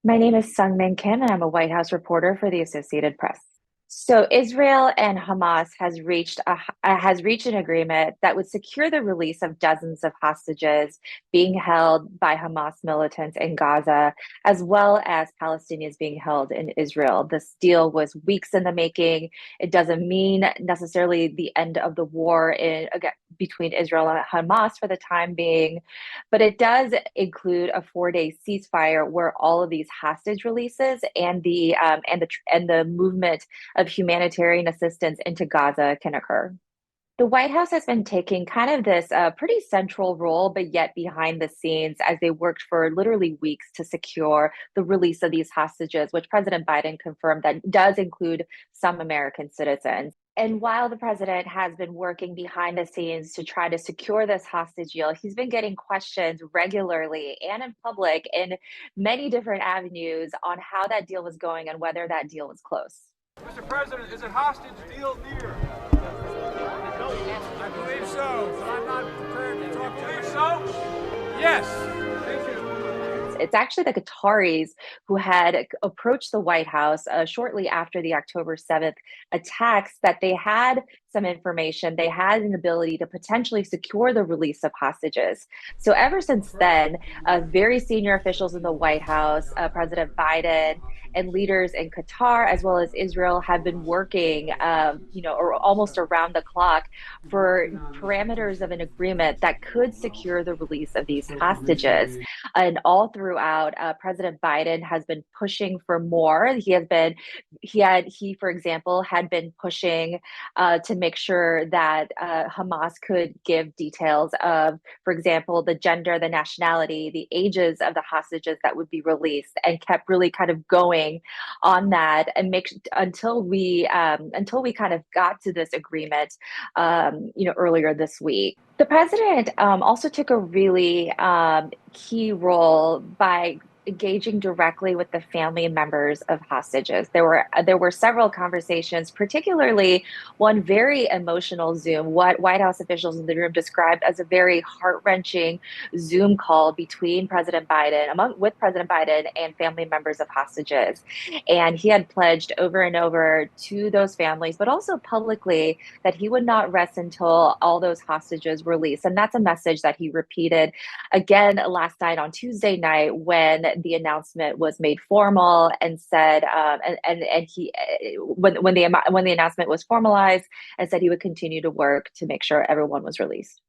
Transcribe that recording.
My name is Sungmin Kim, and I'm a White House reporter for the Associated Press. So Israel and Hamas has reached an agreement that would secure the release of dozens of hostages being held by Hamas militants in Gaza, as well as Palestinians being held in Israel. This deal was weeks in the making. It doesn't mean necessarily the end of the war between Israel and Hamas for the time being, but it does include a 4-day ceasefire where all of these hostage releases and the movement of humanitarian assistance into Gaza can occur. The White House has been taking kind of this pretty central role, but yet behind the scenes as they worked for literally weeks to secure the release of these hostages, which President Biden confirmed that does include some American citizens. And while the president has been working behind the scenes to try to secure this hostage deal, he's been getting questions regularly and in public in many different avenues on how that deal was going and whether that deal was close. Mr. President, is a hostage deal near? I believe so, but I'm not prepared to talk. Believe so? Yes. Thank you. It's actually the Qataris who had approached the White House shortly after the October 7th attacks that they had some information, they had an ability to potentially secure the release of hostages. So ever since then, very senior officials in the White House, President Biden, and leaders in Qatar as well as Israel have been working, or almost around the clock for parameters of an agreement that could secure the release of these hostages. And all throughout, President Biden has been pushing for more. For example, had been pushing to make sure that Hamas could give details of, for example, the gender, the nationality, the ages of the hostages that would be released, and kept really kind of going on that and until we kind of got to this agreement, earlier this week. The president also took a really key role by engaging directly with the family members of hostages. There were several conversations, particularly one very emotional Zoom, what White House officials in the room described as a very heart-wrenching Zoom call between with President Biden and family members of hostages. And he had pledged over and over to those families, but also publicly, that he would not rest until all those hostages were released. And that's a message that he repeated again last night on Tuesday night when the announcement was made formal and said, and he when the announcement was formalized, and said he would continue to work to make sure everyone was released.